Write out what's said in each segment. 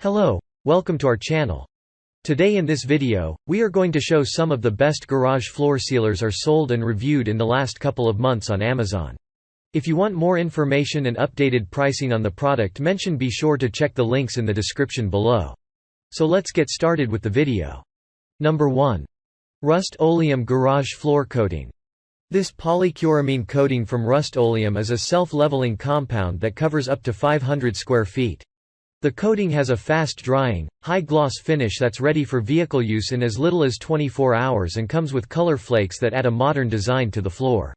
Hello, welcome to our channel. Today in this video, we are going to show some of the best garage floor sealers are sold and reviewed in the last couple of months on Amazon. If you want more information and updated pricing on the product mentioned, be sure to check the links in the description below. So let's get started with the video. Number 1. Rust-Oleum Garage Floor Coating. This polycuramine coating from Rust-Oleum is a self-leveling compound that covers up to 500 square feet. The coating has a fast-drying, high-gloss finish that's ready for vehicle use in as little as 24 hours and comes with color flakes that add a modern design to the floor.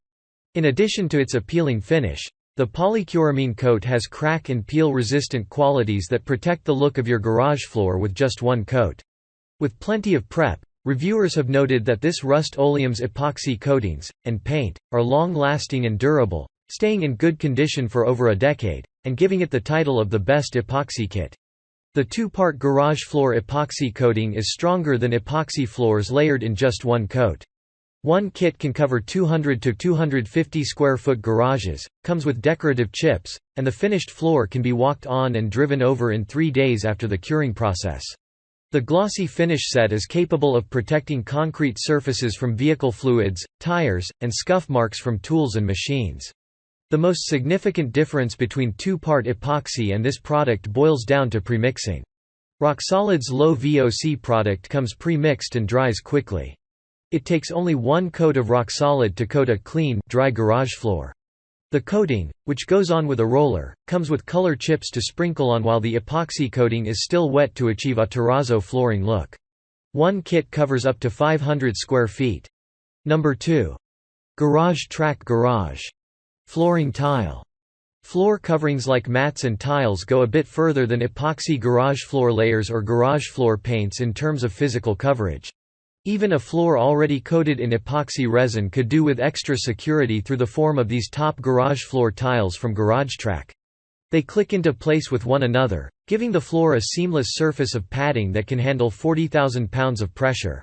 In addition to its appealing finish, the polycuramine coat has crack and peel-resistant qualities that protect the look of your garage floor with just one coat. With plenty of prep, reviewers have noted that this Rust-Oleum's epoxy coatings and paint are long-lasting and durable, staying in good condition for over a decade, and giving it the title of the best epoxy kit. The two-part garage floor epoxy coating is stronger than epoxy floors layered in just one coat. One kit can cover 200 to 250 square foot garages, comes with decorative chips, and the finished floor can be walked on and driven over in 3 days after the curing process. The glossy finish set is capable of protecting concrete surfaces from vehicle fluids, tires, and scuff marks from tools and machines. The most significant difference between two-part epoxy and this product boils down to premixing. Rocksolid's low VOC product comes pre-mixed and dries quickly. It takes only one coat of Rocksolid to coat a clean, dry garage floor. The coating, which goes on with a roller, comes with color chips to sprinkle on while the epoxy coating is still wet to achieve a terrazzo flooring look. One kit covers up to 500 square feet. Number 2. GarageTrac Garage Flooring Tile. Floor coverings like mats and tiles go a bit further than epoxy garage floor layers or garage floor paints in terms of physical coverage. Even a floor already coated in epoxy resin could do with extra security through the form of these top garage floor tiles from GarageTrac. They click into place with one another, giving the floor a seamless surface of padding that can handle 40,000 pounds of pressure.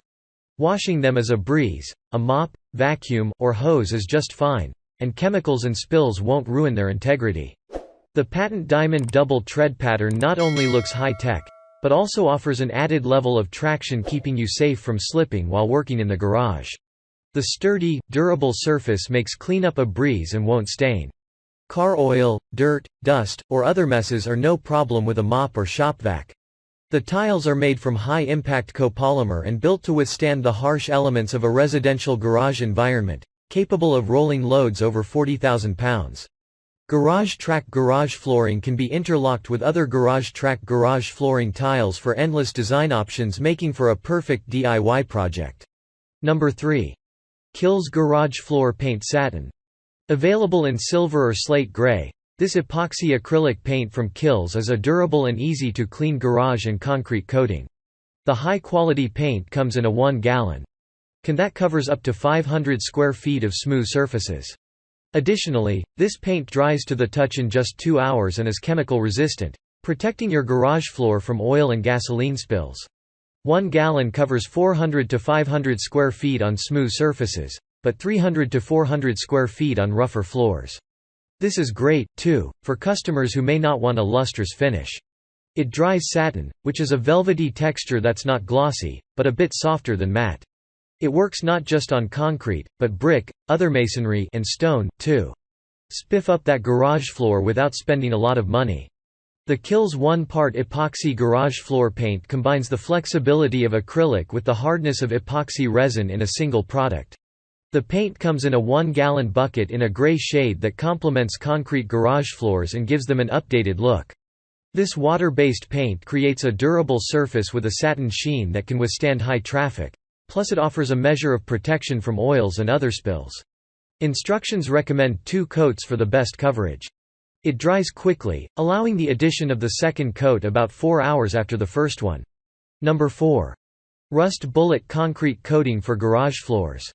Washing them is a breeze. A mop, vacuum, or hose is just fine, and chemicals and spills won't ruin their integrity. The patent diamond double tread pattern not only looks high-tech, but also offers an added level of traction, keeping you safe from slipping while working in the garage. The sturdy, durable surface makes cleanup a breeze and won't stain. Car oil, dirt, dust, or other messes are no problem with a mop or shop vac. The tiles are made from high-impact copolymer and built to withstand the harsh elements of a residential garage environment, capable of rolling loads over 40,000 pounds. GarageTrac garage flooring can be interlocked with other GarageTrac garage flooring tiles for endless design options, making for a perfect DIY project. Number 3. Kilz Garage Floor Paint Satin. Available in silver or slate gray, this epoxy acrylic paint from Kilz is a durable and easy-to-clean garage and concrete coating. The high-quality paint comes in a 1-gallon can that covers up to 500 square feet of smooth surfaces. Additionally, this paint dries to the touch in just 2 hours and is chemical resistant, protecting your garage floor from oil and gasoline spills. 1 gallon covers 400 to 500 square feet on smooth surfaces, but 300 to 400 square feet on rougher floors. This is great, too, for customers who may not want a lustrous finish. It dries satin, which is a velvety texture that's not glossy, but a bit softer than matte. It works not just on concrete, but brick, other masonry, and stone, too. Spiff up that garage floor without spending a lot of money. The Kilz one-part epoxy garage floor paint combines the flexibility of acrylic with the hardness of epoxy resin in a single product. The paint comes in a 1-gallon bucket in a gray shade that complements concrete garage floors and gives them an updated look. This water-based paint creates a durable surface with a satin sheen that can withstand high traffic. Plus it offers a measure of protection from oils and other spills. Instructions recommend 2 coats for the best coverage. It dries quickly, allowing the addition of the second coat about 4 hours after the first one. Number 4. Rust Bullet Concrete Coating for Garage Floors.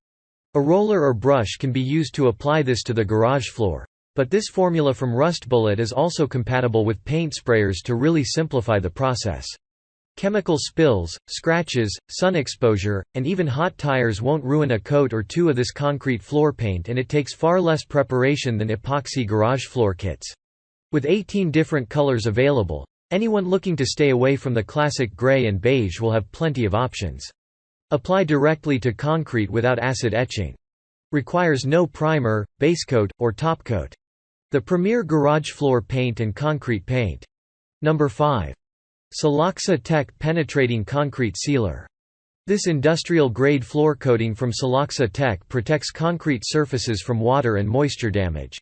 A roller or brush can be used to apply this to the garage floor, but this formula from Rust Bullet is also compatible with paint sprayers to really simplify the process. Chemical spills, scratches, sun exposure, and even hot tires won't ruin a coat or 2 of this concrete floor paint, and it takes far less preparation than epoxy garage floor kits. With 18 different colors available, Anyone looking to stay away from the classic gray and beige will have plenty of options. Apply directly to concrete without acid etching. Requires no primer, basecoat, or topcoat. The premier garage floor paint and concrete paint. Number 5. Siloxa-Tek Penetrating Concrete Sealer. This industrial-grade floor coating from Siloxa-Tek protects concrete surfaces from water and moisture damage.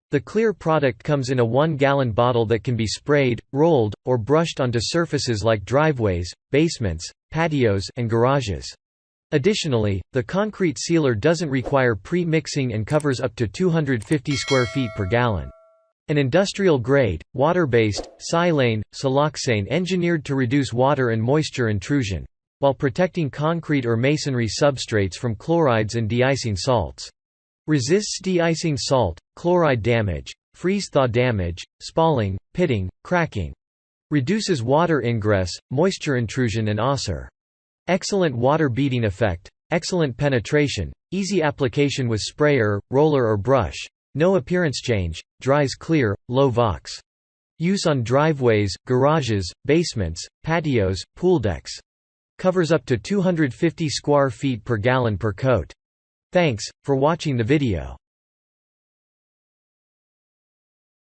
The clear product comes in a 1-gallon bottle that can be sprayed, rolled, or brushed onto surfaces like driveways, basements, patios, and garages. Additionally, the concrete sealer doesn't require pre-mixing and covers up to 250 square feet per gallon. An industrial-grade, water-based, silane, siloxane engineered to reduce water and moisture intrusion, while protecting concrete or masonry substrates from chlorides and de-icing salts. Resists de-icing salt, chloride damage, freeze-thaw damage, spalling, pitting, cracking. Reduces water ingress, moisture intrusion and osser. Excellent water beading effect, excellent penetration, easy application with sprayer, roller or brush. No appearance change, dries clear, low Vox. Use on driveways, garages, basements, patios, pool decks. Covers up to 250 square feet per gallon per coat. Thanks for watching the video.